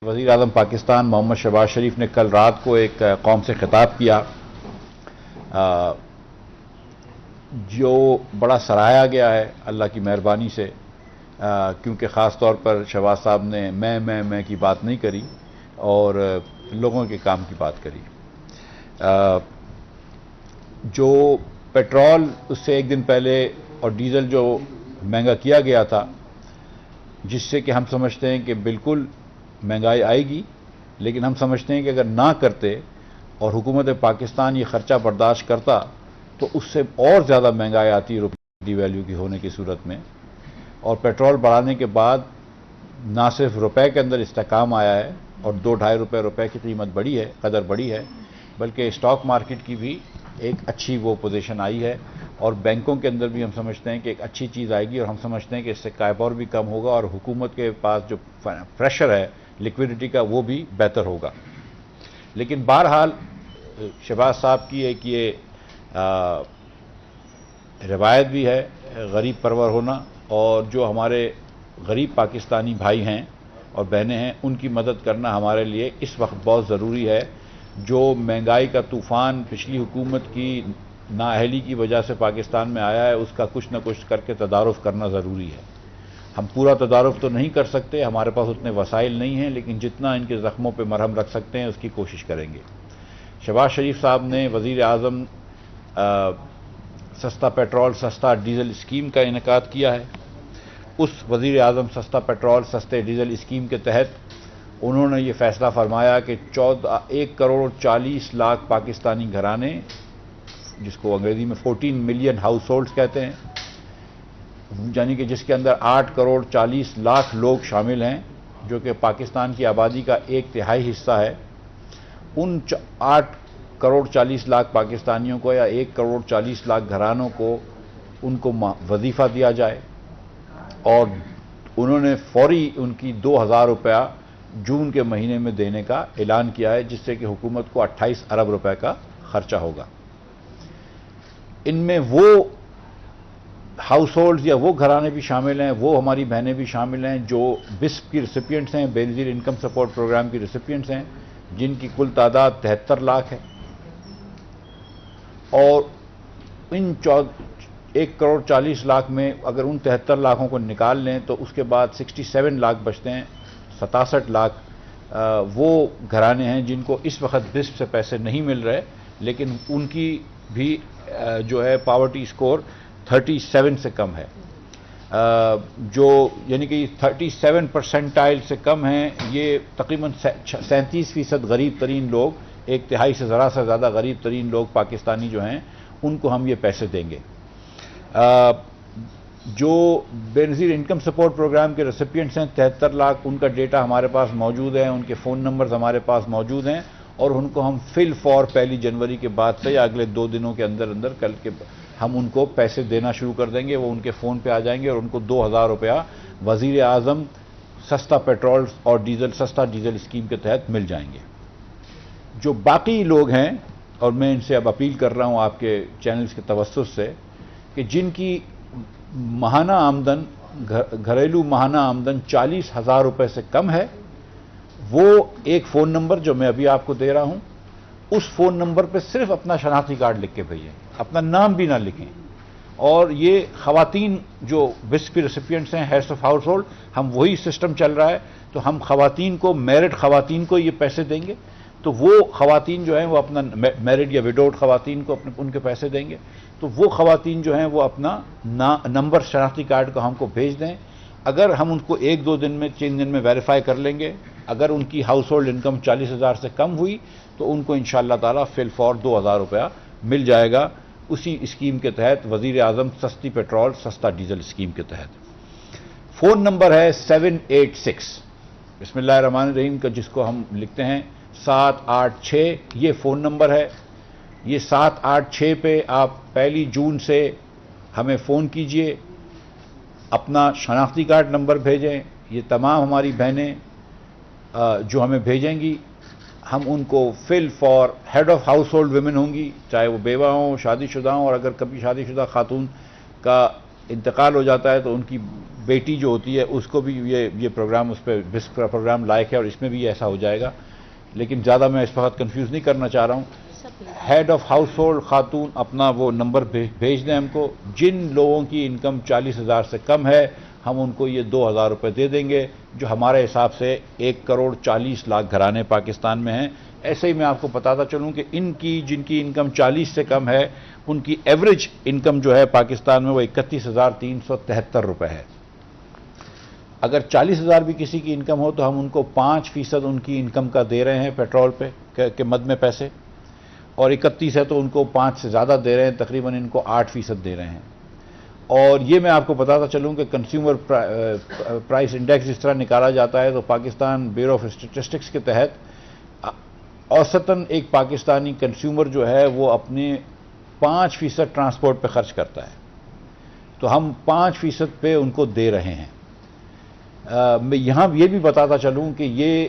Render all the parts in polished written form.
وزیر اعظم پاکستان محمد شہباز شریف نے کل رات کو ایک قوم سے خطاب کیا جو بڑا سراہا گیا ہے اللہ کی مہربانی سے، کیونکہ خاص طور پر شہباز صاحب نے میں کی بات نہیں کری اور لوگوں کے کام کی بات کری۔ جو پیٹرول اس سے ایک دن پہلے اور ڈیزل جو مہنگا کیا گیا تھا، جس سے کہ ہم سمجھتے ہیں کہ بالکل مہنگائی آئے گی، لیکن ہم سمجھتے ہیں کہ اگر نہ کرتے اور حکومت پاکستان یہ خرچہ برداشت کرتا تو اس سے اور زیادہ مہنگائی آتی روپے ڈی ویلیو کی ہونے کی صورت میں۔ اور پیٹرول بڑھانے کے بعد نہ صرف روپے کے اندر استحکام آیا ہے اور 2-2.5 روپے کی قیمت بڑھی ہے، قدر بڑھی ہے، بلکہ اسٹاک مارکیٹ کی بھی ایک اچھی وہ پوزیشن آئی ہے، اور بینکوں کے اندر بھی ہم سمجھتے ہیں کہ ایک اچھی چیز آئے گی، اور ہم سمجھتے ہیں کہ اس سے قائبور بھی کم ہوگا اور حکومت کے پاس جو پریشر ہے لیکویڈٹی کا وہ بھی بہتر ہوگا۔ لیکن بہرحال شہباز صاحب کی ایک یہ روایت بھی ہے غریب پرور ہونا، اور جو ہمارے غریب پاکستانی بھائی ہیں اور بہنیں ہیں ان کی مدد کرنا ہمارے لیے اس وقت بہت ضروری ہے۔ جو مہنگائی کا طوفان پچھلی حکومت کی نااہلی کی وجہ سے پاکستان میں آیا ہے، اس کا کچھ نہ کچھ کر کے تدارک کرنا ضروری ہے۔ ہم پورا تدارک تو نہیں کر سکتے، ہمارے پاس اتنے وسائل نہیں ہیں، لیکن جتنا ان کے زخموں پہ مرہم رکھ سکتے ہیں اس کی کوشش کریں گے۔ شہباز شریف صاحب نے وزیر اعظم سستا پیٹرول سستا ڈیزل اسکیم کا انعقاد کیا ہے۔ اس وزیر اعظم سستا پیٹرول سستے ڈیزل اسکیم کے تحت انہوں نے یہ فیصلہ فرمایا کہ 1.40 کروڑ پاکستانی گھرانے، جس کو انگریزی میں 14 ملین ہاؤس ہولڈز کہتے ہیں، یعنی کہ جس کے اندر 8.40 کروڑ لوگ شامل ہیں، جو کہ پاکستان کی آبادی کا 1/3 حصہ ہے، ان 8.40 کروڑ پاکستانیوں کو یا 1.40 کروڑ گھرانوں کو ان کو وظیفہ دیا جائے، اور انہوں نے فوری ان کی 2,000 روپیہ جون کے مہینے میں دینے کا اعلان کیا ہے، جس سے کہ حکومت کو 28 ارب روپے کا خرچہ ہوگا۔ ان میں وہ ہاؤس ہولڈز یا وہ گھرانے بھی شامل ہیں، وہ ہماری بہنیں بھی شامل ہیں جو بسپ کی ریسیپینٹس ہیں، بے نظیر انکم سپورٹ پروگرام کی ریسیپینٹس ہیں، جن کی کل تعداد 73 لاکھ ہے، اور ان 1.40 کروڑ میں اگر ان 73 لاکھوں کو نکال لیں تو اس کے بعد 67 لاکھ بچتے ہیں۔ 67 لاکھ وہ گھرانے ہیں جن کو اس وقت بسپ سے پیسے نہیں مل رہے، لیکن ان کی بھی جو ہے پاورٹی سکور 37 سے کم ہے، جو یعنی کہ 37% سے کم ہیں۔ یہ تقریباً 37% غریب ترین لوگ، 1/3 سے ذرا سا زیادہ غریب ترین لوگ پاکستانی جو ہیں، ان کو ہم یہ پیسے دیں گے۔ جو بے نظیر انکم سپورٹ پروگرام کے ریسیپینٹس ہیں 73 لاکھ، ان کا ڈیٹا ہمارے پاس موجود ہے، ان کے فون نمبرز ہمارے پاس موجود ہیں، اور ان کو ہم فل فور 1 جنوری کے بعد سے یا اگلے 2 دنوں کے اندر کل کے ہم ان کو پیسے دینا شروع کر دیں گے۔ وہ ان کے فون پہ آ جائیں گے اور ان کو 2,000 روپیہ وزیر اعظم سستا پیٹرول اور سستا ڈیزل اسکیم کے تحت مل جائیں گے۔ جو باقی لوگ ہیں، اور میں ان سے اب اپیل کر رہا ہوں آپ کے چینلز کے توسط سے، کہ جن کی ماہانہ آمدن گھریلو ماہانہ آمدن 40,000 روپے سے کم ہے، وہ ایک فون نمبر جو میں ابھی آپ کو دے رہا ہوں، اس فون نمبر پہ صرف اپنا شناختی کارڈ لکھ کے بھیجیں، اپنا نام بھی نہ لکھیں۔ اور یہ خواتین جو بسپ ریسیپینٹس ہیں، ہیڈس آف ہاؤس ہولڈ، ہم وہی سسٹم چل رہا ہے، تو ہم خواتین کو، میرڈ خواتین کو یہ پیسے دیں گے، تو وہ خواتین جو ہیں وہ اپنا میرڈ یا وڈوڈ خواتین کو ان کے پیسے دیں گے، تو وہ خواتین جو ہیں وہ اپنا نمبر شناختی کارڈ کو ہم کو بھیج دیں۔ اگر ہم ان کو 1-2 دن میں 3 دن میں ویریفائی کر لیں گے، اگر ان کی ہاؤس ہولڈ انکم 40,000 سے کم ہوئی تو ان کو انشاءاللہ تعالیٰ فل فور 2,000 روپیہ مل جائے گا، اسی اسکیم کے تحت، وزیر اعظم سستی پیٹرول سستا ڈیزل اسکیم کے تحت۔ فون نمبر ہے 786، بسم اللہ الرحمن الرحیم کا، جس کو ہم لکھتے ہیں 786، یہ فون نمبر ہے۔ یہ 786 پہ آپ 1 جون سے ہمیں فون کیجئے، اپنا شناختی کارڈ نمبر بھیجیں۔ یہ تمام ہماری بہنیں جو ہمیں بھیجیں گی، ہم ان کو full for head of household women ہوں گی، چاہے وہ بیوہ ہوں، شادی شدہ ہوں، اور اگر کبھی شادی شدہ خاتون کا انتقال ہو جاتا ہے تو ان کی بیٹی جو ہوتی ہے اس کو بھی یہ پروگرام اس پہ بسک کا پروگرام لائق ہے اور اس میں بھی ایسا ہو جائے گا. لیکن زیادہ میں اس وقت کنفیوز نہیں کرنا چاہ رہا ہوں. ہیڈ آف ہاؤس ہولڈ خاتون اپنا وہ نمبر بھیج دیں ہم کو. جن لوگوں کی انکم 40,000 سے کم ہے ہم ان کو یہ 2,000 روپے دے دیں گے, جو ہمارے حساب سے 1,40,00,000 گھرانے پاکستان میں ہیں. ایسے ہی میں آپ کو بتاتا چلوں کہ جن کی انکم 40 سے کم ہے ان کی ایوریج انکم جو ہے پاکستان میں وہ 31,373 روپے ہے. اگر 40,000 بھی کسی کی انکم ہو تو ہم ان کو 5% ان کی انکم کا دے رہے ہیں پیٹرول پہ کے مد میں پیسے, اور 31 ہے تو ان کو 5 سے زیادہ دے رہے ہیں, تقریباً ان کو 8% دے رہے ہیں. اور یہ میں آپ کو بتاتا چلوں کہ کنزیومر پرائس انڈیکس جس طرح نکالا جاتا ہے تو پاکستان بیورو آف اسٹیٹسٹکس کے تحت اوسطاً ایک پاکستانی کنزیومر جو ہے وہ اپنے 5% ٹرانسپورٹ پہ خرچ کرتا ہے, تو ہم 5% پہ ان کو دے رہے ہیں. میں یہاں یہ بھی بتاتا چلوں کہ یہ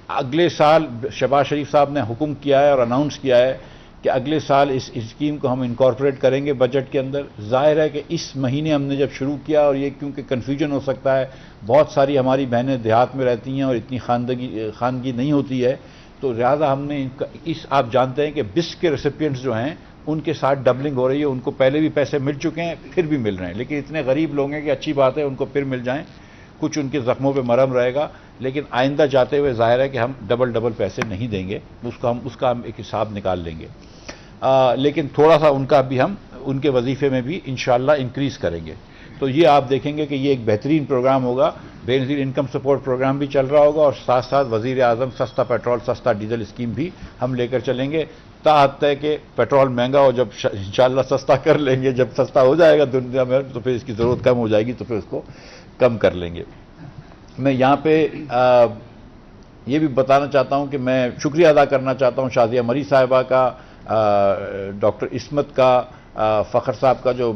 اگلے سال شہباز شریف صاحب نے حکم کیا ہے اور اناؤنس کیا ہے کہ اگلے سال اس اسکیم کو ہم انکارپوریٹ کریں گے بجٹ کے اندر. ظاہر ہے کہ اس مہینے ہم نے جب شروع کیا, اور یہ کیونکہ کنفیوژن ہو سکتا ہے, بہت ساری ہماری بہنیں دیہات میں رہتی ہیں اور اتنی خواندگی نہیں ہوتی ہے, تو لہٰذا ہم نے آپ جانتے ہیں کہ بسک کے ریسیپینٹس جو ہیں ان کے ساتھ ڈبلنگ ہو رہی ہے. ان کو پہلے بھی پیسے مل چکے ہیں, پھر بھی مل رہے ہیں, لیکن اتنے غریب لوگ ہیں کہ اچھی بات ہے ان کو پھر مل جائیں, کچھ ان کے زخموں پہ مرہم رہے گا. لیکن آئندہ جاتے ہوئے ظاہر ہے کہ ہم ڈبل پیسے نہیں دیں گے, اس کا ہم ایک حساب نکال لیں گے. لیکن تھوڑا سا ان کا بھی ہم ان کے وظیفے میں بھی انشاءاللہ انکریز کریں گے. تو یہ آپ دیکھیں گے کہ یہ ایک بہترین پروگرام ہوگا. بے نظیر انکم سپورٹ پروگرام بھی چل رہا ہوگا, اور ساتھ ساتھ وزیر اعظم سستا پیٹرول سستا ڈیزل اسکیم بھی ہم لے کر چلیں گے. تاحت ہے کہ پیٹرول مہنگا ہو, جب انشاءاللہ سستا کر لیں گے, جب سستا ہو جائے گا دنیا میں تو پھر اس کی ضرورت کم ہو جائے گی, تو پھر اس کو کم کر لیں گے. میں یہاں پہ یہ بھی بتانا چاہتا ہوں کہ میں شکریہ ادا کرنا چاہتا ہوں شازیہ مری صاحبہ کا, ڈاکٹر عصمت کا, فخر صاحب کا جو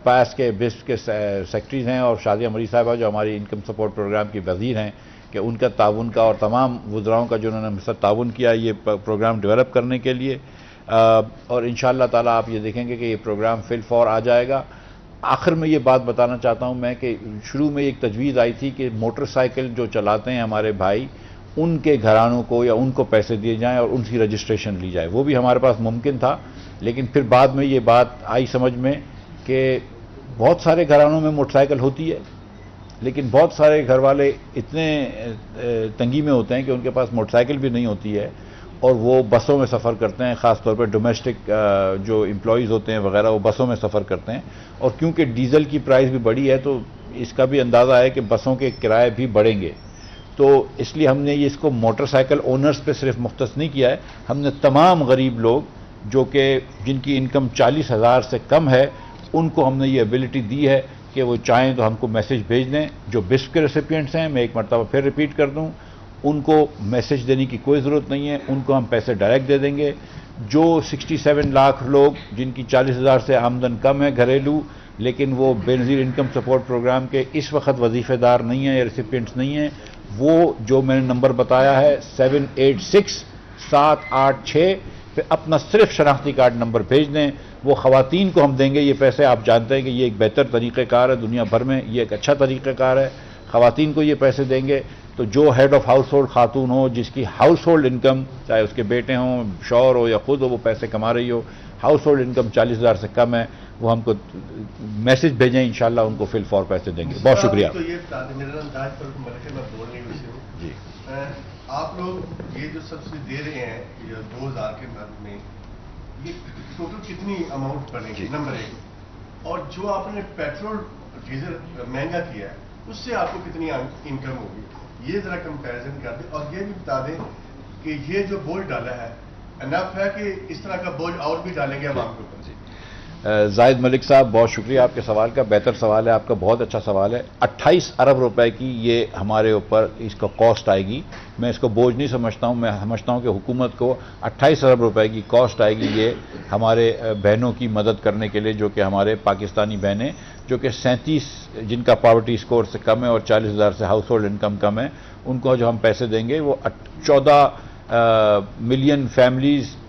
پاس کے بسک کے سیکرٹریز ہیں, اور شازیہ مری صاحبہ جو ہماری انکم سپورٹ پروگرام کی وزیر ہیں, کہ ان کا تعاون کا, اور تمام وزراؤں کا جنہوں نے ہم سے تعاون کیا یہ پروگرام ڈیولپ کرنے کے لیے. اور انشاءاللہ تعالیٰ آپ یہ دیکھیں گے کہ یہ پروگرام فل فور آ جائے گا. آخر میں یہ بات بتانا چاہتا ہوں میں کہ شروع میں ایک تجویز آئی تھی کہ موٹر سائیکل جو چلاتے ہیں ہمارے بھائی, ان کے گھرانوں کو یا ان کو پیسے دیے جائیں اور ان کی رجسٹریشن لی جائے. وہ بھی ہمارے پاس ممکن تھا, لیکن پھر بعد میں یہ بات آئی سمجھ میں کہ بہت سارے گھرانوں میں موٹر سائیکل ہوتی ہے, لیکن بہت سارے گھر والے اتنے تنگی میں ہوتے ہیں کہ ان کے پاس موٹر سائیکل بھی نہیں ہوتی ہے, اور وہ بسوں میں سفر کرتے ہیں. خاص طور پہ ڈومیسٹک جو امپلائیز ہوتے ہیں وغیرہ وہ بسوں میں سفر کرتے ہیں, اور کیونکہ ڈیزل کی پرائس بھی بڑھی ہے تو اس کا بھی اندازہ ہے کہ بسوں کے کرائے بھی بڑھیں گے. تو اس لیے ہم نے یہ اس کو موٹر سائیکل اونرز پہ صرف مختص نہیں کیا ہے, ہم نے تمام غریب لوگ جو کہ جن کی انکم 40,000 سے کم ہے ان کو ہم نے یہ ایبلٹی دی ہے کہ وہ چاہیں تو ہم کو میسج بھیج دیں. جو بسک کے ریسیپینٹس ہیں, میں ایک مرتبہ پھر ریپیٹ کر دوں, ان کو میسج دینے کی کوئی ضرورت نہیں ہے, ان کو ہم پیسے ڈائریکٹ دے دیں گے. جو 67 لاکھ لوگ جن کی 40,000 سے آمدن کم ہے گھریلو, لیکن وہ بے نظیر انکم سپورٹ پروگرام کے اس وقت وظیفے دار نہیں ہیں یا ریسیپینٹس نہیں ہیں, وہ جو میں نے نمبر بتایا ہے 786 پہ اپنا صرف شناختی کارڈ نمبر بھیج دیں. وہ خواتین کو ہم دیں گے یہ پیسے. آپ جانتے ہیں کہ یہ ایک بہتر طریقہ کار ہے, دنیا بھر میں یہ ایک اچھا طریقہ کار ہے. خواتین کو یہ پیسے دیں گے, تو جو ہیڈ آف ہاؤس ہولڈ خاتون ہو جس کی ہاؤس ہولڈ انکم, چاہے اس کے بیٹے ہوں, شوہر ہو یا خود ہو, وہ پیسے کما رہی ہو, ہاؤس ہولڈ انکم 40,000 سے کم ہے, وہ ہم کو میسج بھیجیں, انشاءاللہ ان کو فل فور پیسے دیں گے. بہت شکریہ. جی آپ لوگ یہ جو سبسڈی دے رہے ہیں 2000 کے مد میں, یہ ٹوٹل کتنی اماؤنٹ پڑے گی نمبر 1, اور جو آپ نے پیٹرول ڈیزل مہنگا کیا ہے اس سے آپ کو کتنی انکم ہوگی, یہ ذرا کمپیریزن کر دیں. اور یہ بھی بتا دیں کہ یہ جو بوجھ ڈالا ہے انف ہے کہ اس طرح کا بوجھ اور بھی ڈالیں گے عوام کے اوپر. زاہد ملک صاحب, بہت شکریہ آپ کے سوال کا, بہتر سوال ہے آپ کا, بہت اچھا سوال ہے. 28 ارب روپے کی یہ ہمارے اوپر اس کا کاسٹ آئے گی. میں اس کو بوجھ نہیں سمجھتا ہوں, میں سمجھتا ہوں کہ حکومت کو 28 ارب روپے کی کاسٹ آئے گی یہ ہمارے بہنوں کی مدد کرنے کے لیے, جو کہ ہمارے پاکستانی بہنیں جو کہ 37 جن کا پاورٹی اسکور سے کم ہے اور 40,000 سے ہاؤس ہولڈ انکم کم ہے, ان کو جو ہم پیسے دیں گے وہ 14 ملین فیملیز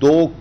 2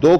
2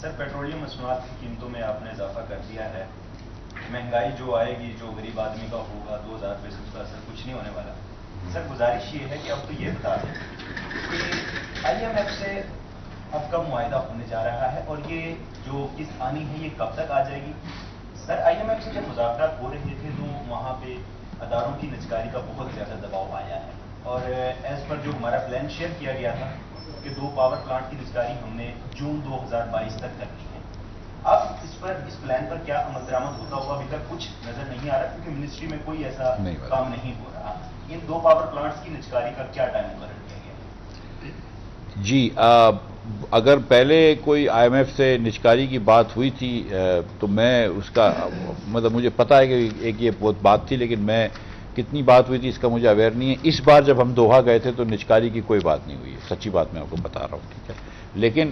سر پیٹرولیم مصنوعات کی قیمتوں میں آپ نے اضافہ کر دیا ہے. مہنگائی جو آئے گی جو غریب آدمی کا ہوگا 2000 روپئے سے اس کا اثر کچھ نہیں ہونے والا. سر گزارش یہ ہے کہ اب تو یہ بتا دیں کہ IMF سے اب کا معاہدہ ہونے جا رہا ہے اور یہ جو قسط آنی ہے یہ کب تک آ جائے گی؟ سر IMF سے جب مذاکرات ہو رہے تھے تو وہاں پہ اداروں کی نجکاری کا بہت زیادہ دباؤ آیا ہے اور ایز پر جو ہمارا پلان شیئر کیا گیا تھا کہ 2 پاور پلانٹ کی نجکاری ہم نے جون 2022 تک کرنی ہے. اب اس پلان پر کیا عمل درآمد ہوتا ہوا ابھی تک کچھ نظر نہیں آ رہا کیونکہ منسٹری میں کوئی ایسا کام نہیں ہو رہا. ان 2 پاور پلانٹس کی نجکاری کا کیا ٹائم مقرر کیا گیا؟ جی اگر پہلے کوئی IMF سے نجکاری کی بات ہوئی تھی تو میں اس کا مطلب مجھے پتا ہے کہ ایک یہ بہت بات تھی لیکن میں کتنی بات ہوئی تھی اس کا مجھے اویئر نہیں ہے. اس بار جب ہم دوحہ گئے تھے تو نجکاری کی کوئی بات نہیں ہوئی ہے, سچی بات میں آپ کو بتا رہا ہوں, ٹھیک ہے. لیکن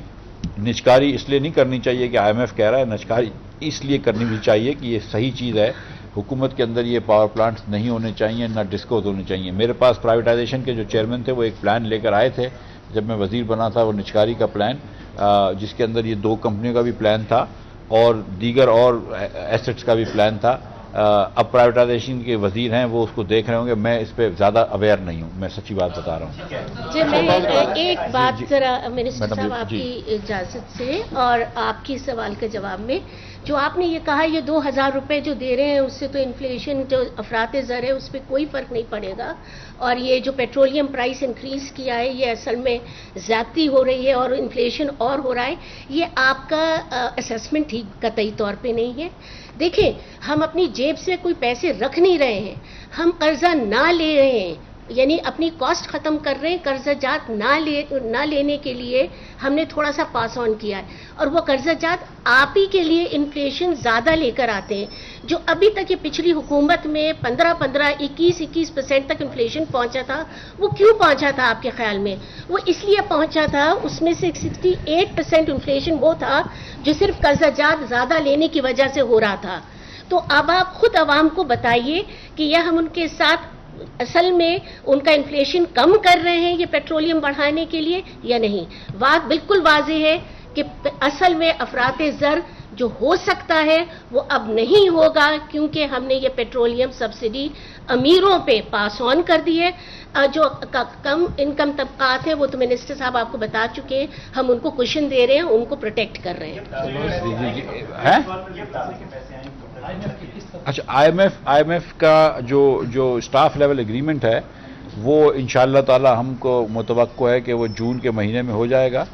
نجکاری اس لیے نہیں کرنی چاہیے کہ IMF کہہ رہا ہے, نجکاری اس لیے کرنی بھی چاہیے کہ یہ صحیح چیز ہے. حکومت کے اندر یہ پاور پلانٹس نہیں ہونے چاہیے, نہ ڈسکوز ہونے چاہیے. میرے پاس پرائیویٹائزیشن کے جو چیئرمین تھے وہ ایک پلان لے کر آئے تھے جب میں وزیر بنا تھا, وہ نجکاری کا پلان جس کے اندر یہ 2 کمپنیوں کا بھی پلان تھا اور دیگر اور ایسٹس کا بھی پلان تھا. اب پرائیویٹائزیشن کے وزیر ہیں, وہ اس کو دیکھ رہے ہوں گے. میں اس پہ زیادہ اویئر نہیں ہوں, میں سچی بات بتا رہا ہوں. جی میں ایک بات ذرا منسٹر صاحب آپ کی اجازت سے اور آپ کی سوال کے جواب میں, جو آپ نے یہ کہا یہ 2000 روپے جو دے رہے ہیں اس سے تو انفلیشن جو افراط زر ہے اس پہ کوئی فرق نہیں پڑے گا, اور یہ جو پیٹرولیم پرائس انکریز کیا ہے یہ اصل میں زیادتی ہو رہی ہے اور انفلیشن اور ہو رہا ہے. یہ آپ کا اسیسمنٹ ٹھیک قطعی طور پہ نہیں ہے. دیکھیں ہم اپنی جیب سے کوئی پیسے رکھ نہیں رہے ہیں, ہم قرضہ نہ لے رہے ہیں, یعنی اپنی کاسٹ ختم کر رہے ہیں. قرضہ جات نہ لینے کے لیے ہم نے تھوڑا سا پاس آن کیا ہے, اور وہ قرضہ جات آپ ہی کے لیے انفلیشن زیادہ لے کر آتے ہیں. جو ابھی تک یہ پچھلی حکومت میں 15, 21% تک انفلیشن پہنچا تھا, وہ کیوں پہنچا تھا آپ کے خیال میں؟ وہ اس لیے پہنچا تھا, اس میں سے 68% انفلیشن وہ تھا جو صرف قرضہ جات زیادہ لینے کی وجہ سے ہو رہا تھا. تو اب آپ خود عوام کو بتائیے کہ یہ ہم ان کے ساتھ اصل میں ان کا انفلیشن کم کر رہے ہیں یہ پیٹرولیم بڑھانے کے لیے یا نہیں. بات بالکل واضح ہے کہ اصل میں افراط زر جو ہو سکتا ہے وہ اب نہیں ہوگا, کیونکہ ہم نے یہ پیٹرولیم سبسڈی امیروں پہ پاس آن کر دی ہے. جو کم انکم طبقات ہیں وہ تو منسٹر صاحب آپ کو بتا چکے ہیں, ہم ان کو کوشن دے رہے ہیں, ان کو پروٹیکٹ کر رہے ہیں. اچھا, IMF کا جو اسٹاف لیول ایگریمنٹ ہے وہ انشاءاللہ تعالی ہم کو متوقع ہے کہ وہ جون کے مہینے میں ہو جائے گا,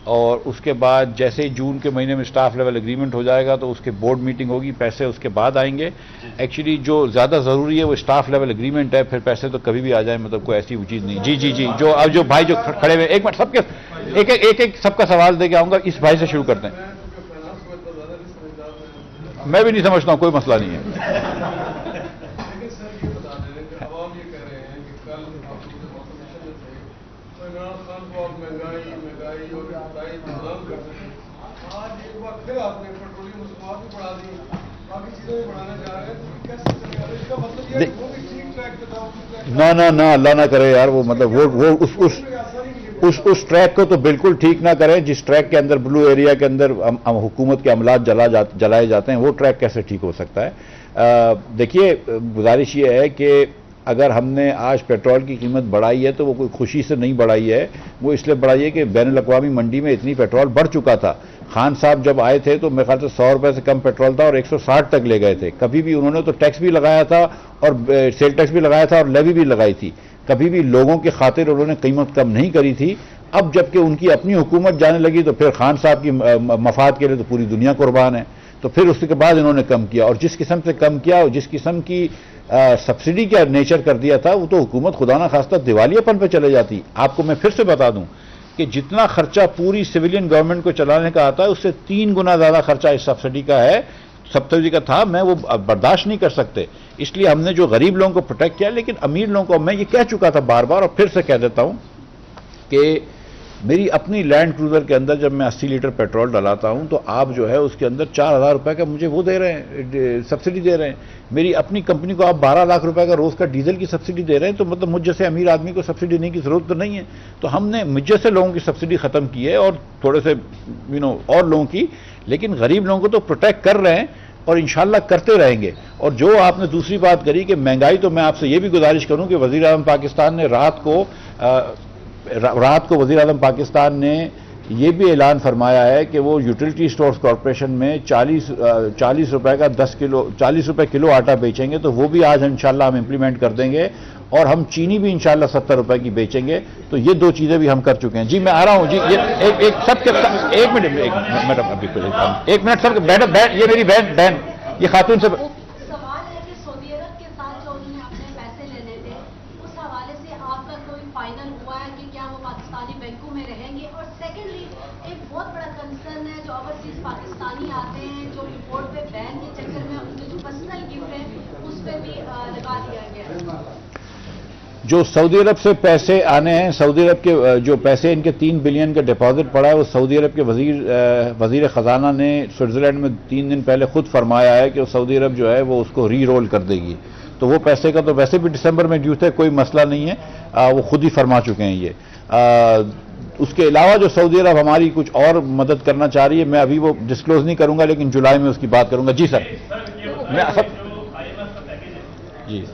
اور اس کے بعد جیسے ہی جون کے مہینے میں اسٹاف لیول ایگریمنٹ ہو جائے گا تو اس کے بورڈ میٹنگ ہوگی, پیسے اس کے بعد آئیں گے. ایکچولی جو زیادہ ضروری ہے وہ اسٹاف لیول ایگریمنٹ ہے, پھر پیسے تو کبھی بھی آ جائیں, مطلب کوئی ایسی چیز نہیں. جی جی جی, جو اب جو بھائی جو کھڑے ہوئے, ایک منٹ سب کے ایک سب کا سوال دے کے آؤں گا. اس بھائی سے شروع کرتے ہیں. میں بھی نہیں سمجھتا ہوں, کوئی مسئلہ نہیں ہے. نہ اللہ نہ کرے یار, وہ مطلب وہ اس ٹریک کو تو بالکل ٹھیک نہ کریں جس ٹریک کے اندر بلو ایریا کے اندر حکومت کے عملات جلائے جاتے ہیں. وہ ٹریک کیسے ٹھیک ہو سکتا ہے؟ دیکھیے گزارش یہ ہے کہ اگر ہم نے آج پیٹرول کی قیمت بڑھائی ہے تو وہ کوئی خوشی سے نہیں بڑھائی ہے, وہ اس لیے بڑھائی ہے کہ بین الاقوامی منڈی میں اتنی پیٹرول بڑھ چکا تھا. خان صاحب جب آئے تھے تو میرے خیال سے 100 روپے سے کم پیٹرول تھا اور 160 تک لے گئے تھے. کبھی بھی انہوں نے تو ٹیکس بھی لگایا تھا اور سیل ٹیکس بھی لگایا تھا اور لیوی بھی لگائی تھی. کبھی بھی لوگوں کی خاطر انہوں نے قیمت کم نہیں کری تھی. اب جب کہ ان کی اپنی حکومت جانے لگی تو پھر خان صاحب کی مفاد کے لیے تو پوری دنیا قربان ہے, تو پھر اس کے بعد انہوں نے کم کیا. اور جس قسم سے کم کیا اور جس قسم کی سبسڈی کا نیچر کر دیا تھا, وہ تو حکومت خدا نہ خواستہ دیوالیہ پن پہ چلے جاتی. آپ کو میں پھر سے بتا دوں کہ جتنا خرچہ پوری سویلین گورنمنٹ کو چلانے کا آتا ہے اس سے 3 گنا زیادہ خرچہ اس سبسڈی کا ہے, سبسڈی کا تھا. میں وہ برداشت نہیں کر سکتے, اس لیے ہم نے جو غریب لوگوں کو پروٹیکٹ کیا. لیکن امیر لوگوں کو میں یہ کہہ چکا تھا بار بار اور پھر سے کہہ دیتا ہوں کہ میری اپنی لینڈ کروزر کے اندر جب میں 80 لیٹر پیٹرول ڈلاتا ہوں تو آپ جو ہے اس کے اندر 4,000 روپے کا مجھے وہ دے رہے ہیں، سبسڈی دے رہے ہیں. میری اپنی کمپنی کو آپ 12 لاکھ روپے کا روز کا ڈیزل کی سبسڈی دے رہے ہیں. تو مطلب مجھ جیسے امیر آدمی کو سبسڈی دینے کی ضرورت تو نہیں ہے. تو ہم نے مجھ جیسے لوگوں کی سبسڈی ختم کی ہے اور تھوڑے سے اور لوگوں کی، لیکن غریب لوگوں کو تو پروٹیکٹ کر رہے ہیں اور انشاءاللہ کرتے رہیں گے. اور جو آپ نے دوسری بات کری کہ مہنگائی، تو میں آپ سے یہ بھی گزارش کروں کہ وزیر اعظم پاکستان نے رات کو وزیر اعظم پاکستان نے یہ بھی اعلان فرمایا ہے کہ وہ یوٹیلٹی اسٹورز کارپوریشن میں 40 روپے کا 40 روپے کلو آٹا بیچیں گے. تو وہ بھی آج انشاءاللہ ہم امپلیمنٹ کر دیں گے. اور ہم چینی بھی انشاءاللہ 70 روپے کی بیچیں گے. تو یہ 2 چیزیں بھی ہم کر چکے ہیں. جی میں آ رہا ہوں. جی یہ ایک منٹ میڈم ابھی ایک منٹ سر، میڈم یہ میری بہن یہ خاتون سے سوال ہے کہ سعودی عرب کے ساتھ جو انہوں نے اپنے پیسے لینے تھے اس حوالے سے آپ کا کوئی فائنل ہوا ہے کہ کیا وہ پاکستانی بینکوں میں رہیں گے؟ اور سیکنڈلی ایک بہت بڑا کنسرن ہے جو اوورسیز پاکستانی آتے ہیں جو رپورٹ پہ بین کے چکر میں ان کے جو پرسنل گفٹ ہے اس پہ بھی لگا دیا گیا ہے. جو سعودی عرب سے پیسے آنے ہیں، سعودی عرب کے جو پیسے ان کے 3 بلین کا ڈپازٹ پڑا ہے، وہ سعودی عرب کے وزیر خزانہ نے سوئٹزرلینڈ میں 3 دن پہلے خود فرمایا ہے کہ سعودی عرب جو ہے وہ اس کو ری رول کر دے گی. تو وہ پیسے کا تو ویسے بھی دسمبر میں ڈیو تھے، کوئی مسئلہ نہیں ہے، وہ خود ہی فرما چکے ہیں. یہ اس کے علاوہ جو سعودی عرب ہماری کچھ اور مدد کرنا چاہ رہی ہے، میں ابھی وہ ڈسکلوز نہیں کروں گا، لیکن جولائی میں اس کی بات کروں گا. جی سر جی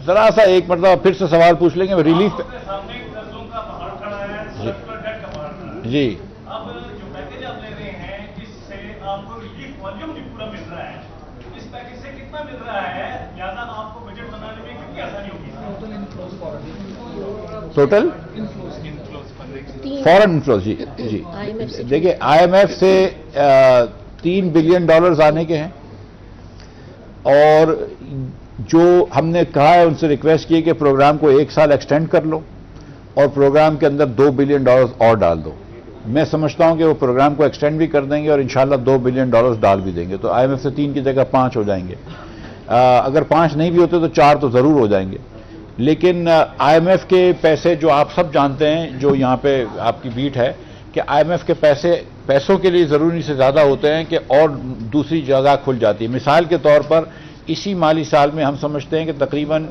ذرا سا ایک مرتبہ پھر سے سوال پوچھ لیں گے. ریلیف جی اب جو پیکج آپ لے رہے ہیں اس سے آپ کو ریلیف والیوم بھی پورا مل رہا ہے. اس پیکج سے کتنا مل رہا ہے؟ لہٰذا آپ کو بجٹ بنانے میں کتنی آسانی ہوگی؟ ٹوٹل فورن انفلوز. جی جی دیکھیے IMF سے $3 بلین آنے کے ہیں. اور جو ہم نے کہا ہے ان سے ریکویسٹ کی کہ پروگرام کو 1 سال ایکسٹینڈ کر لو اور پروگرام کے اندر $2 بلین اور ڈال دو. میں سمجھتا ہوں کہ وہ پروگرام کو ایکسٹینڈ بھی کر دیں گے اور انشاءاللہ $2 بلین ڈال بھی دیں گے. تو IMF سے 3 کی جگہ 5 ہو جائیں گے. اگر 5 نہیں بھی ہوتے تو 4 تو ضرور ہو جائیں گے. لیکن IMF کے پیسے جو آپ سب جانتے ہیں، جو یہاں پہ آپ کی بیٹ ہے کہ IMF کے پیسوں کے لیے ضروری سے زیادہ ہوتے ہیں کہ اور دوسری جگہ کھل جاتی ہے. مثال کے طور پر اسی مالی سال میں ہم سمجھتے ہیں کہ تقریباً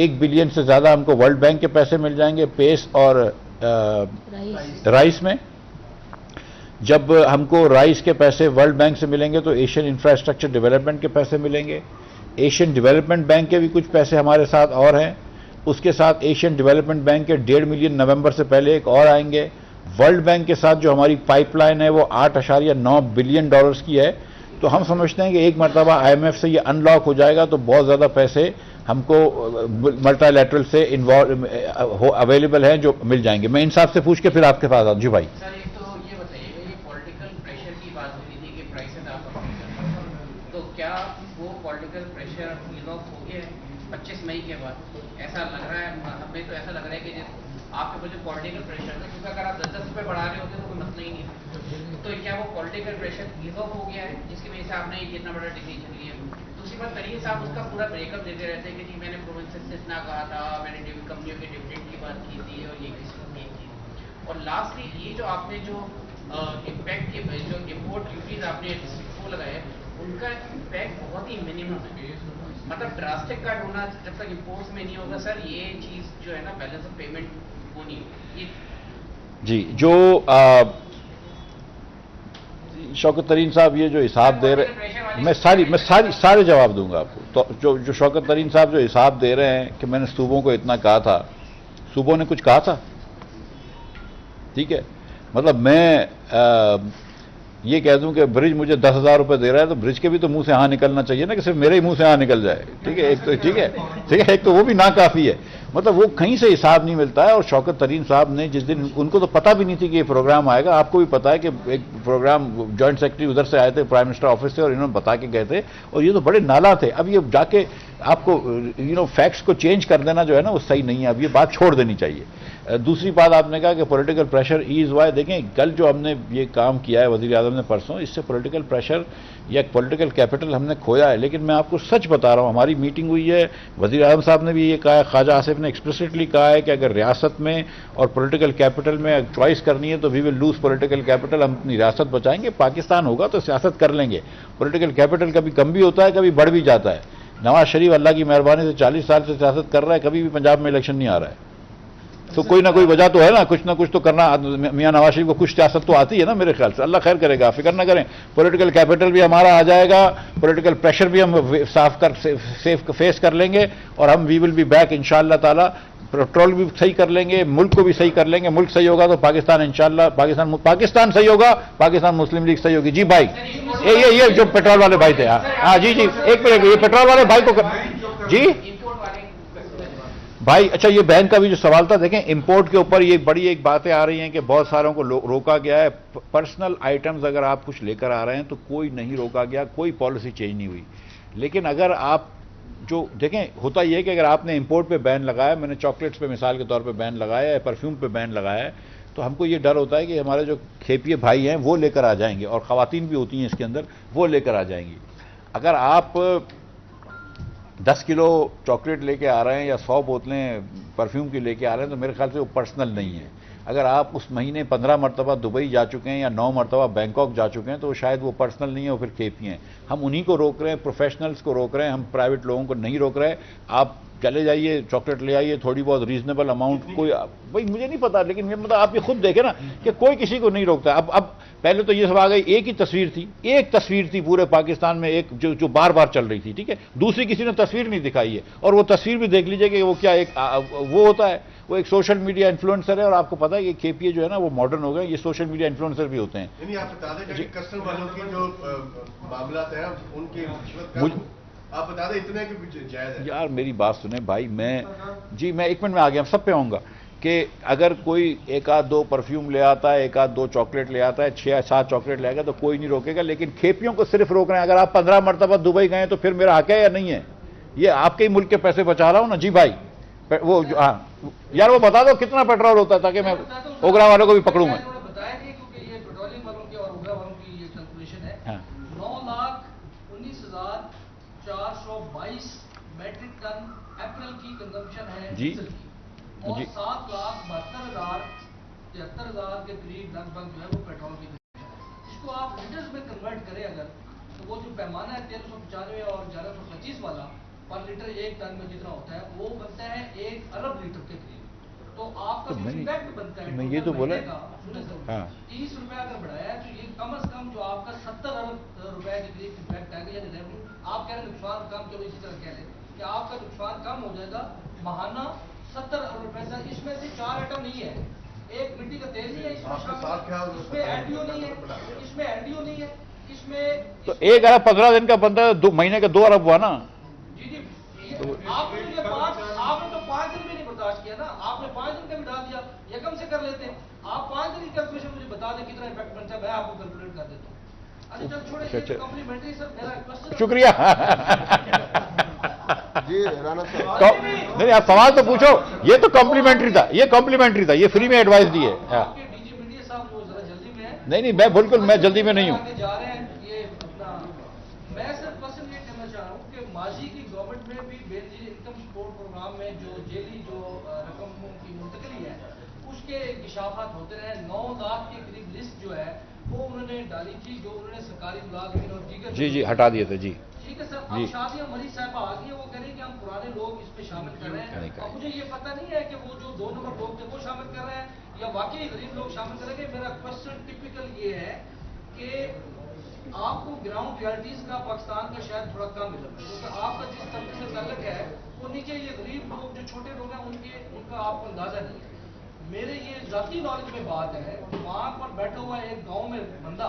1 بلین سے زیادہ ہم کو ورلڈ بینک کے پیسے مل جائیں گے پیس اور رائس میں. جب ہم کو رائس کے پیسے ورلڈ بینک سے ملیں گے تو ایشین انفراسٹرکچر ڈیولپمنٹ کے پیسے ملیں گے. ایشین ڈیولپمنٹ بینک کے بھی کچھ پیسے ہمارے ساتھ اور ہیں. اس کے ساتھ ایشین ڈیولپمنٹ بینک کے 1.5 ملین نومبر سے پہلے ایک اور آئیں گے. ورلڈ بینک کے ساتھ جو ہماری پائپ لائن ہے وہ $8.9 بلین کی ہے. تو ہم سمجھتے ہیں کہ ایک مرتبہ IMF سے یہ ان لاک ہو جائے گا تو بہت زیادہ پیسے ہم کو ملٹی لیٹرل سے اویلیبل ہیں جو مل جائیں گے. میں انصاف سے پوچھ کے پھر آپ کے پاس آؤں. جی بھائی سر ایک تو یہ بتائیے کہ یہ پولیٹیکل پریشر کی بات ہو رہی تھی کہ پرائسز آپ تو کیا وہ پولیٹیکل پریشر ریز آف ہو گیا ہے 25 مئی کے بعد؟ ایسا لگ رہا ہے، ہمیں تو ایسا لگ رہا ہے کہ آپ کے اوپر جو پولیٹیکل پریشر تھا، کیونکہ اگر آپ 10 روپے بڑھا رہے ہوتے تو کوئی مسئلہ ہی نہیں تھا. تو کیا وہ پولیٹیکل پریشر ریز آف ہو گیا ہے جس کی وجہ سے آپ نے یہ اتنا بڑا ڈیسیجن لیا؟ دوسری بات ترین صاحب اس کا پورا بریک اپ دیتے رہتے ہیں کہ جی میں نے پروونسز سے اتنا کہا تھا، میں نے کمپنیوں کے ڈویڈنڈ کی بات کی تھی اور یہ کسی کو نہیں کی. اور لاسٹلی یہ جو آپ نے جو امپیکٹ کے جو امپورٹ ڈیوٹیز آپ نے وہ لگائے ان کا امپیکٹ بہت ہی منیمم ہے. مطلب ڈراسٹک کٹ ہونا جب تک امپورٹس میں نہیں ہوگا سر، یہ چیز جو ہے نا بیلنس آف پیمنٹ وہ نہیں ہوگی. جی جو شوکت ترین صاحب یہ جو حساب دے رہے میں سارے جواب دوں گا آپ کو. تو جو شوکت ترین صاحب جو حساب دے رہے ہیں کہ میں نے صوبوں کو اتنا کہا تھا، صوبوں نے کچھ کہا تھا؟ ٹھیک ہے، مطلب میں یہ کہہ دوں کہ برج مجھے 10,000 روپے دے رہا ہے تو برج کے بھی تو منہ سے ہاں نکلنا چاہیے نا کہ صرف میرے ہی منہ سے ہاں نکل جائے. ٹھیک ہے، ایک تو ٹھیک ہے ایک تو وہ بھی ناکافی ہے. مطلب وہ کہیں سے حساب نہیں ملتا ہے. اور شوکت ترین صاحب نے جس دن، ان کو تو پتہ بھی نہیں تھی کہ یہ پروگرام آئے گا. آپ کو بھی پتا ہے کہ ایک پروگرام جوائنٹ سیکرٹری ادھر سے آئے تھے پرائم منسٹر آفس سے، اور انہوں نے بتا کے گئے تھے، اور یہ تو بڑے نالا تھے. اب یہ جا کے آپ کو فیکٹس کو چینج کر دینا جو ہے نا وہ صحیح نہیں ہے. اب یہ بات چھوڑ دینی چاہیے. دوسری بات آپ نے کہا کہ پولیٹیکل پریشر ایز ہوا ہے. دیکھیں کل جو ہم نے یہ کام کیا ہے وزیر اعظم نے پرسوں، اس سے پولیٹیکل پریشر یا پولیٹیکل کیپٹل ہم نے کھویا ہے. لیکن میں آپ کو سچ بتا رہا ہوں، ہماری میٹنگ ہوئی ہے، وزیر اعظم صاحب نے بھی یہ کہا ہے، خواجہ آصف نے ایکسپلیسٹلی کہا ہے کہ اگر ریاست میں اور پولیٹیکل کیپٹل میں چوائس کرنی ہے تو وی ول لوز پولیٹیکل کیپٹل. ہم اپنی ریاست بچائیں گے، پاکستان ہوگا تو سیاست کر لیں گے. پولیٹیکل کیپٹل کبھی کم بھی ہوتا ہے، کبھی بڑھ بھی جاتا ہے. نواز شریف اللہ کی مہربانی سے 40 سال سے سیاست کر رہا ہے، کبھی بھی پنجاب میں الیکشن نہیں آ رہا ہے. تو کوئی نہ کوئی وجہ تو ہے نا، کچھ نہ کچھ تو کرنا. میاں نواز شریف کو کچھ سیاست تو آتی ہے نا میرے خیال سے. اللہ خیر کرے گا، فکر نہ کریں. پولیٹیکل کیپٹل بھی ہمارا آ جائے گا، پولیٹیکل پریشر بھی ہم فیس کر لیں گے، اور ہم وی ول بی بیک انشاءاللہ تعالی. پیٹرول بھی صحیح کر لیں گے، ملک کو بھی صحیح کر لیں گے. ملک صحیح ہوگا تو پاکستان انشاءاللہ پاکستان صحیح ہوگا، پاکستان مسلم لیگ صحیح ہوگی. جی بھائی، یہ جو پیٹرول والے بھائی تھے، ہاں جی ایک منٹ، یہ پیٹرول والے بھائی کو جی بھائی. اچھا یہ بہن کا بھی جو سوال تھا، دیکھیں امپورٹ کے اوپر یہ بڑی ایک باتیں آ رہی ہیں کہ بہت ساروں کو روکا گیا ہے. پرسنل آئٹمز اگر آپ کچھ لے کر آ رہے ہیں تو کوئی نہیں روکا گیا، کوئی پالیسی چینج نہیں ہوئی. لیکن اگر آپ جو دیکھیں، ہوتا یہ ہے کہ اگر آپ نے امپورٹ پہ بین لگایا، میں نے چاکلیٹس پہ مثال کے طور پہ بین لگایا ہے، پرفیوم پہ بین لگایا ہے، تو ہم کو یہ ڈر ہوتا ہے کہ ہمارے جو کھیپیے بھائی ہیں وہ لے کر آ جائیں گے، اور خواتین بھی ہوتی ہیں اس کے اندر، وہ لے کر آ جائیں گی. اگر آپ 10 کلو چاکلیٹ لے کے آ رہے ہیں یا 100 بوتلیں پرفیوم کی لے کے آ رہے ہیں تو میرے خیال سے وہ پرسنل نہیں ہے. اگر آپ اس مہینے 15 مرتبہ دبئی جا چکے ہیں یا 9 مرتبہ بینکاک جا چکے ہیں تو شاید وہ پرسنل نہیں ہے، وہ پھر کھیپی ہیں. ہم انہی کو روک رہے ہیں، پروفیشنلز کو روک رہے ہیں، ہم پرائیویٹ لوگوں کو نہیں روک رہے. آپ چلے جائیے چاکلیٹ لے آئیے تھوڑی بہت ریزنیبل اماؤنٹ. کوئی بھائی مجھے نہیں پتا، لیکن مطلب آپ یہ خود دیکھیں نا کہ کوئی کسی کو نہیں روکتا. اب پہلے تو یہ سب آ گئی، ایک ہی تصویر تھی، ایک تصویر تھی پورے پاکستان میں، ایک جو بار بار چل رہی تھی. ٹھیک ہے، دوسری کسی نے تصویر نہیں دکھائی ہے. اور وہ تصویر بھی دیکھ لیجئے کہ وہ کیا ایک وہ ہوتا ہے، وہ ایک سوشل میڈیا انفلوئنسر ہے. اور آپ کو پتا ہے کہ کھیپیے جو ہے نا وہ ماڈرن ہو گئے، یہ سوشل میڈیا انفلوئنسر بھی ہوتے ہیں. یعنی آپ بتا دیں کہ کسٹم والوں کی جو معاملات ہیں ان کی آپ بتا دیں اتنے کہ جائز ہے. یار میری بات سنیں بھائی، میں 1 منٹ میں آ گیا، سب پہ آؤں گا. کہ اگر کوئی 1 آدھ 2 پرفیوم لے آتا ہے، 1 آدھ 2 چاکلیٹ لے آتا ہے، 6 یا 7 چاکلیٹ لے آئے گا تو کوئی نہیں روکے گا. لیکن کھیپیوں کو صرف روک رہے ہیں. اگر آپ 15 مرتبہ دبئی گئے تو پھر میرا حق ہے یا نہیں ہے؟ یہ آپ کے ہی ملک کے پیسے بچا رہا ہوں نا. جی بھائی وہ ہاں یار وہ بتا دو کتنا پیٹرول ہوتا ہے تاکہ میں اوگرا والوں کو بھی پکڑوں میں. بتایا کہ کیونکہ یہ پیٹرولیم والوں کی اور اوگرا والوں کی یہ کیلکولیشن ہے، 9,19,422 میٹرک ٹن اپریل کی کنزمپشن ہے ڈیزل کی، اور 7,72,000 کے قریب لگ بھگ جو ہے وہ پیٹرول کی کنزمپشن ہے. اس کو آپ لیٹرز میں کنورٹ کریں اگر، تو وہ جو پیمانہ ہے 1395 اور 1125 والا پر لیٹر 1 ٹن میں جتنا ہوتا ہے وہ بنتا ہے 1 ارب لیٹر کے قریب. تو آپ کا جو امپیکٹ بنتا ہے میں یہ تو بولا 30 روپے اگر بڑھایا ہے تو یہ کم از کم جو آپ کا 70 ارب روپے کے قریب امپیکٹ آئے گا. یعنی ریونیو آپ کہہ رہے ہیں نقصان کم، چلو اسی طرح کہہ لیں کہ آپ کا نقصان کم ہو جائے گا ماہانہ 70 ارب روپے سے. اس میں سے 4 آئٹم نہیں ہے، ایک مٹی کا تیل نہیں ہے اس میں ایل ڈی او نہیں ہے، اس میں ایل ڈی او نہیں ہے، اس میں تو 1 ارب 15 دن کا بنتا ہے، 2 مہینے کا 2 ارب ہوا نا. جی آپ نے تو 5 دن بھی نہیں برداشت کیا نا، آپ نے 5 دن کا بھی ڈال دیا. یکم سے کر لیتے ہیں آپ. 5 دن کی کیلکولیشن مجھے بتا دیں کتنا امپیکٹ بنتا ہے، میں آپ کو کیلکولیٹ کر دیتا ہوں. اچھا چل چھوڑے کمپلیمنٹری سر میرا کوسچن. شکریہ. جی رانا صاحب نہیں آپ سوال تو پوچھو. یہ تو کمپلیمنٹری تھا، یہ کمپلیمنٹری تھا، یہ فری میں ایڈوائس دی ہے. ڈی جی میڈیا صاحب جو ذرا جلدی میں ہے. نہیں میں بالکل میں جلدی میں نہیں ہوں. جا رہے ہیں یہ اپنا. میں صرف کوسچن یہ کرنا چاہ رہا ہوں کہ ماضی کی گورنمنٹ میں بھی بے نظیر انکم سپورٹ پروگرام میں جو جیلی جو رقموں کی منتقلی ہے اس کے انکشافات ہوتے رہے. 9 لاکھ کے قریب لسٹ جو ہے وہ انہوں نے ڈالی تھی، جو انہوں نے سرکاری ملازمین اور دیگر جی ہٹا دیے تھے. جی ٹھیک ہے سر. اب شادیہ مریض صاحبہ آ گئی ہے، وہ کہہ رہے ہیں کہ ہم پرانے لوگ اس میں شامل کر رہے ہیں. اب مجھے یہ پتہ نہیں ہے کہ وہ جو 2 نمبر لوگ تھے وہ شامل کر رہے ہیں یا واقعی غریب لوگ شامل کریں گے. میرا کوشچن ٹپیکل یہ ہے کہ آپ کو گراؤنڈ ریالٹیز کا پاکستان کا شاید تھوڑا کم مل رہا ہے، کیونکہ آپ کا جس طبقے سے تعلق ہے وہ نیچے یہ غریب لوگ جو چھوٹے لوگ ہیں ان کا آپ کو اندازہ نہیں ہے. میرے یہ ذاتی نالج میں بات ہے کہ وہاں پر بیٹھا ہوا ایک گاؤں میں بندہ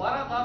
12,000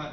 1,